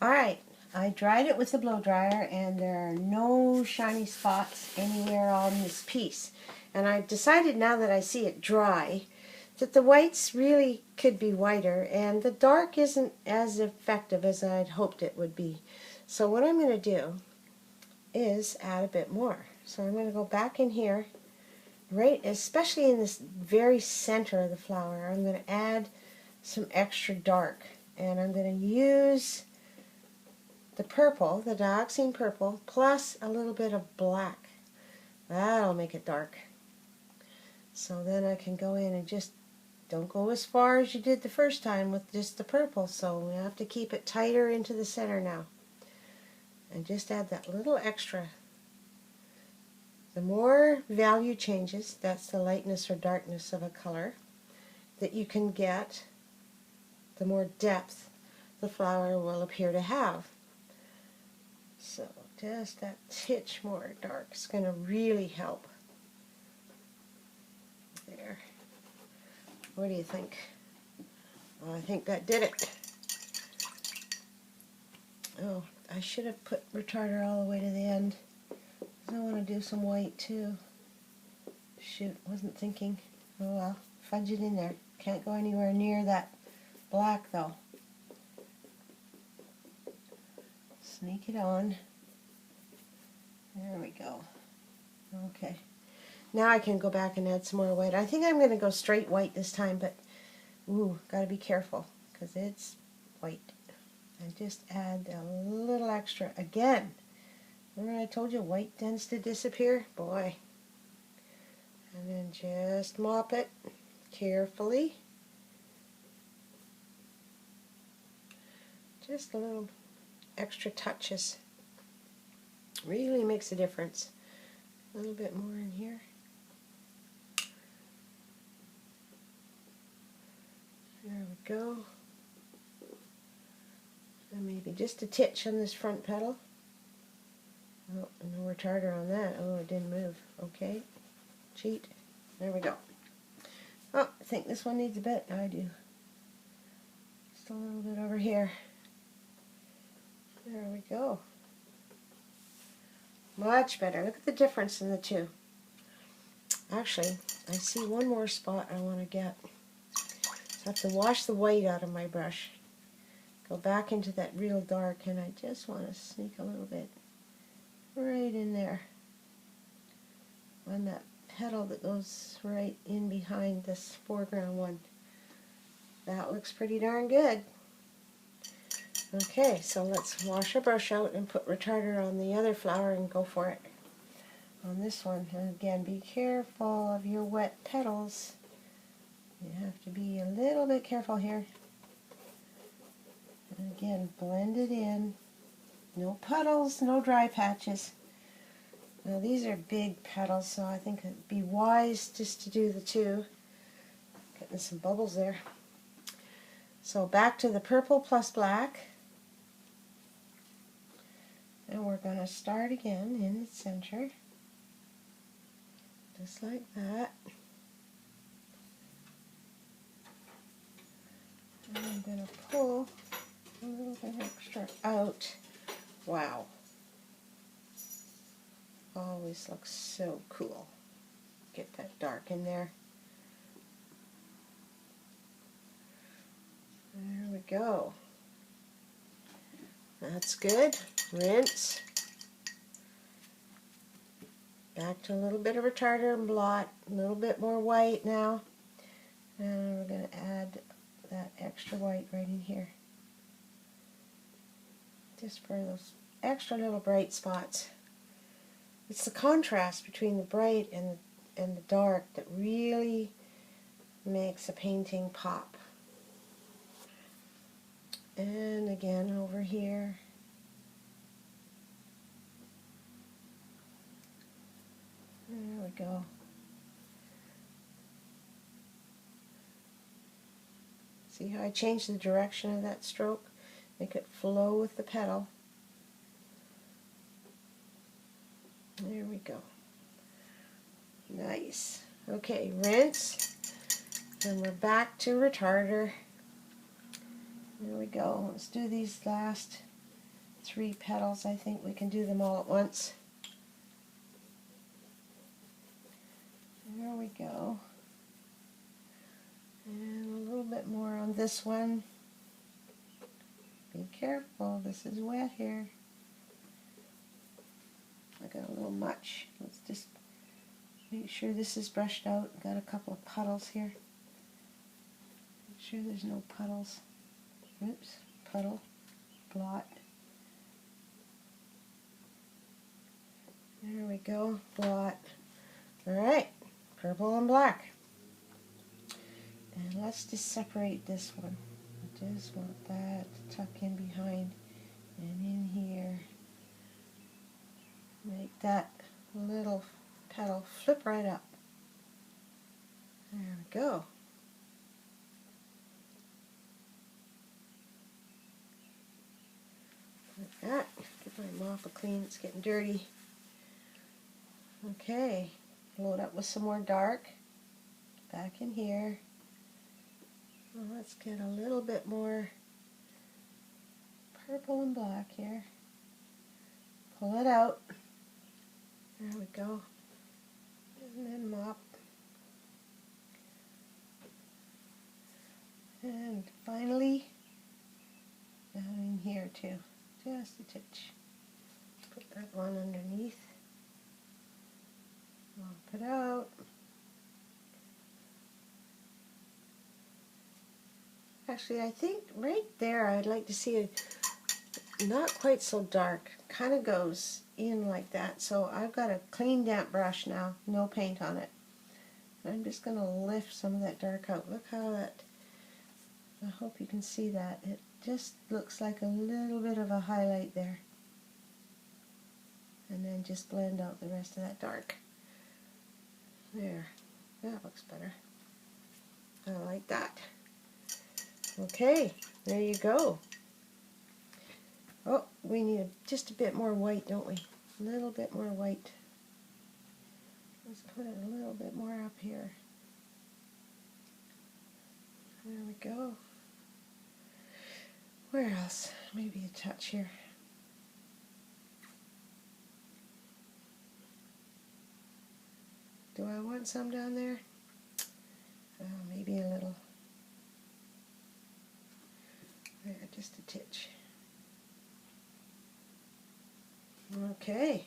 Alright, I dried it with the blow dryer and there are no shiny spots anywhere on this piece. And I've decided now that I see it dry that the whites really could be whiter and the dark isn't as effective as I'd hoped it would be. So what I'm going to do is add a bit more. So I'm going to go back in here, right, especially in this very center of the flower. I'm going to add some extra dark and I'm going to use the purple, the dioxazine purple, plus a little bit of black. That'll make it dark. So then I can go in and just don't go as far as you did the first time with just the purple, so we have to keep it tighter into the center now. And just add that little extra. The more value changes, that's the lightness or darkness of a color, that you can get, the more depth the flower will appear to have. So just that titch more dark is going to really help. There. What do you think? Well, I think that did it. Oh, I should have put retarder all the way to the end. I want to do some white too. Shoot, wasn't thinking. Oh well, fudge it in there. Can't go anywhere near that black though. Sneak it on. There we go. Okay. Now I can go back and add some more white. I think I'm going to go straight white this time, but ooh, got to be careful because it's white. And just add a little extra again. Remember I told you white tends to disappear? Boy. And then just mop it carefully. Just a little extra touches. Really makes a difference. A little bit more in here. There we go. And maybe just a titch on this front petal. Oh, no retarder on that. Oh, it didn't move. Okay. Cheat. There we go. Oh, I think this one needs a bit. I do. Just a little bit over here. There we go. Much better. Look at the difference in the two. Actually, I see one more spot I want to get. So I have to wash the white out of my brush. Go back into that real dark, and I just want to sneak a little bit right in there on that petal that goes right in behind this foreground one. That looks pretty darn good. Okay, so let's wash our brush out and put retarder on the other flower and go for it. On this one, and again, be careful of your wet petals. You have to be a little bit careful here. And again, blend it in. No puddles, no dry patches. Now these are big petals, so I think it'd be wise just to do the two. Getting some bubbles there. So back to the purple plus black. And we're going to start again in the center. Just like that. And I'm going to pull a little bit extra out. Wow. Always looks so cool. Get that dark in there. There we go. That's good. Rinse. Back to a little bit of retarder and blot. A little bit more white now. And we're going to add that extra white right in here. Just for those extra little bright spots. It's the contrast between the bright and the dark that really makes a painting pop. And again over here. There we go. See how I changed the direction of that stroke? Make it flow with the petal. There we go. Nice. Okay, rinse. And we're back to retarder. There we go. Let's do these last 3 petals. I think we can do them all at once. There we go. And a little bit more on this one. Be careful, this is wet here. I got a little much. Let's just make sure this is brushed out. Got a couple of puddles here. Make sure there's no puddles. Oops, puddle, blot. There we go, blot. Alright, purple and black. And let's just separate this one. I just want that to tuck in behind and in here. Make that little petal flip right up. There we go. Like that. Give my mop a clean, it's getting dirty. Okay, load up with some more dark. Back in here. Well, let's get a little bit more purple and black here. Pull it out. There we go. And then mop. And finally, down in here too. Just a touch. Put that one underneath. Mop it out. Actually, I think right there I'd like to see it not quite so dark. Kind of goes in like that. So I've got a clean damp brush now, no paint on it. I'm just going to lift some of that dark out. Look how that, I hope you can see that. It just looks like a little bit of a highlight there. And then just blend out the rest of that dark. There, that looks better. I like that. Okay, there you go. Oh, we need just a bit more white, don't we? A little bit more white. Let's put it a little bit more up here. There we go. Where else? Maybe a touch here. Do I want some down there? Maybe a little. There, just a titch. Okay,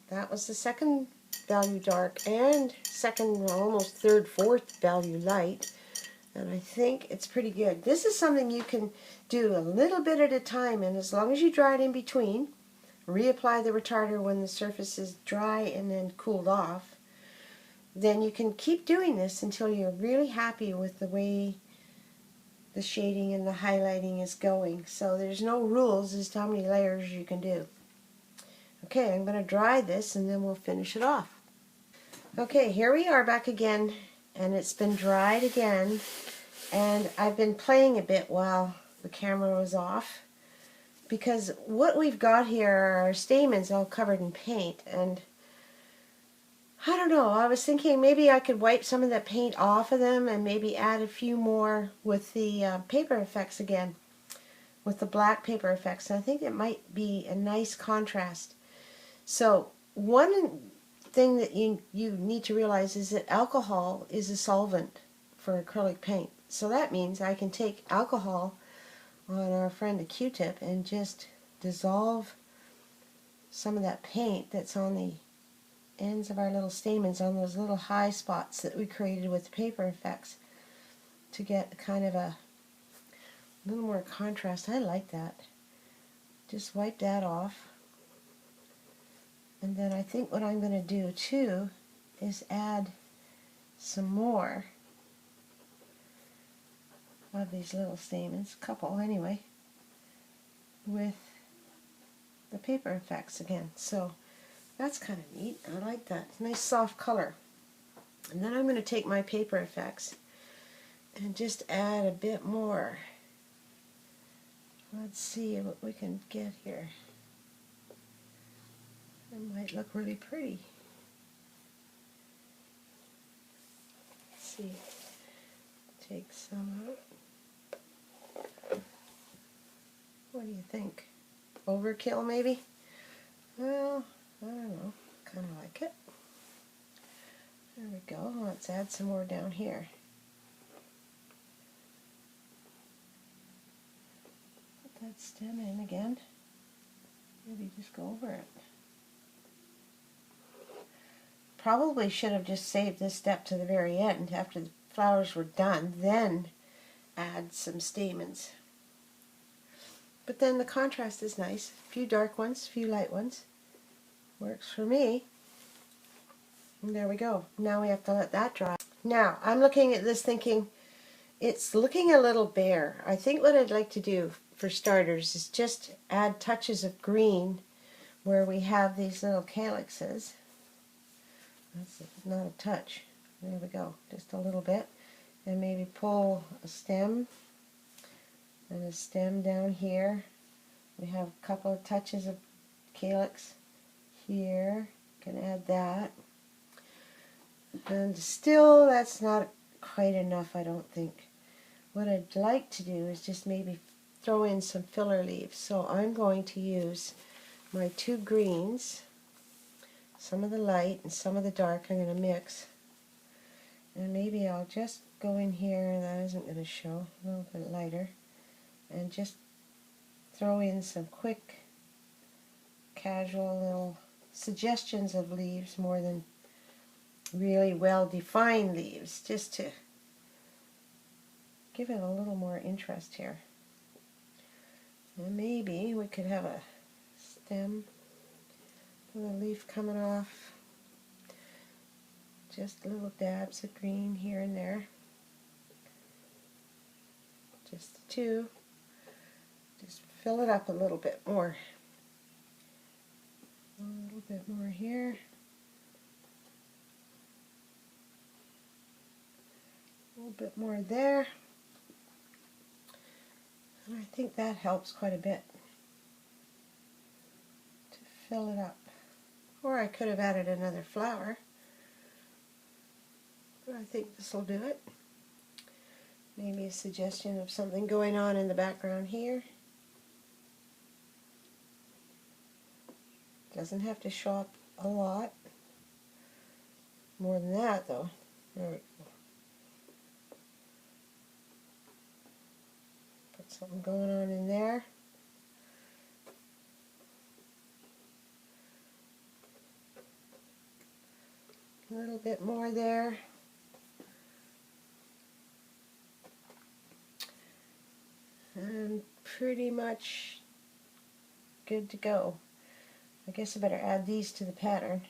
that was the second value dark and second, well, almost third, fourth value light, and I think it's pretty good. This is something you can do a little bit at a time, and as long as you dry it in between, reapply the retarder when the surface is dry and then cooled off, then you can keep doing this until you're really happy with the way the shading and the highlighting is going. So there's no rules as to how many layers you can do. Okay, I'm going to dry this and then we'll finish it off. Okay, here we are back again, and it's been dried again, and I've been playing a bit while the camera was off, because what we've got here are our stamens all covered in paint, and I don't know, I was thinking maybe I could wipe some of that paint off of them and maybe add a few more with the paper effects again, with the black paper effects. I think it might be a nice contrast. So one thing that you need to realize is that alcohol is a solvent for acrylic paint. So that means I can take alcohol on our friend a Q-tip and just dissolve some of that paint that's on the ends of our little stamens, on those little high spots that we created with the paper effects, to get kind of a little more contrast. I like that. Just wipe that off. And then I think what I'm going to do too is add some more of these little stamens, a couple anyway, with the paper effects again. So that's kind of neat. I like that. Nice soft color. And then I'm going to take my paper effects and just add a bit more. Let's see what we can get here. It might look really pretty. Let's see. Take some out. What do you think? overkill maybe? Well, I don't know. Kind of like it. There we go. Let's add some more down here. Put that stem in again. Maybe just go over it. Probably should have just saved this step to the very end after the flowers were done, then add some stamens. But then the contrast is nice. A few dark ones, a few light ones. Works for me. And there we go. Now we have to let that dry. Now, I'm looking at this thinking, it's looking a little bare. I think what I'd like to do, for starters, is just add touches of green where we have these little calyxes. That's not a touch. There we go. Just a little bit. And maybe pull a stem and a stem down here. We have a couple of touches of calyx here. Can add that. And still, that's not quite enough, I don't think. What I'd like to do is just maybe throw in some filler leaves. So I'm going to use my two greens, some of the light and some of the dark I'm going to mix. And maybe I'll just go in here, that isn't going to show, a little bit lighter, and just throw in some quick, casual little suggestions of leaves more than really well-defined leaves, just to give it a little more interest here. And maybe we could have a stem with a leaf coming off. Just little dabs of green here and there. Just the two. Just fill it up a little bit more. A little bit more here. A little bit more there. And I think that helps quite a bit to fill it up. Or I could have added another flower. But I think this will do it. Maybe a suggestion of something going on in the background here. Doesn't have to show up a lot. More than that, though. There we go. Put something going on in there. A little bit more there. And pretty much good to go. I guess I better add these to the pattern,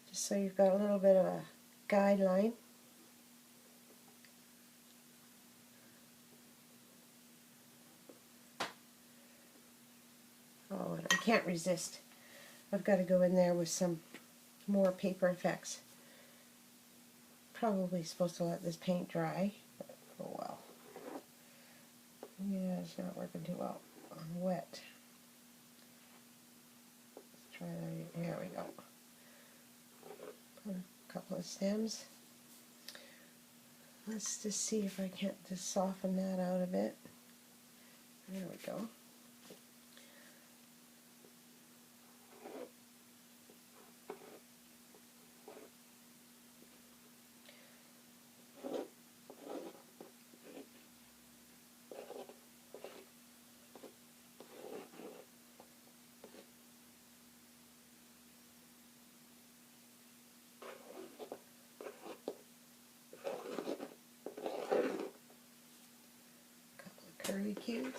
just so you've got a little bit of a guideline. Oh, and I can't resist. I've got to go in there with some more paper effects. Probably supposed to let this paint dry, but oh well. Yeah, it's not working too well on wet. Let's try that. There we go. Put a couple of stems. Let's just see if I can't just soften that out a bit. There we go. Curly cues.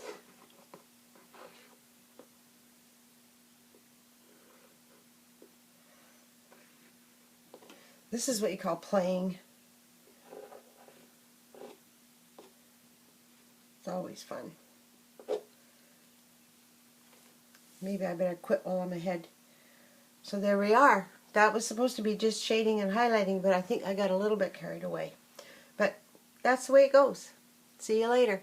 This is what you call playing. It's always fun. Maybe I better quit while I'm ahead. So there we are. That was supposed to be just shading and highlighting, but I think I got a little bit carried away. But that's the way it goes. See you later.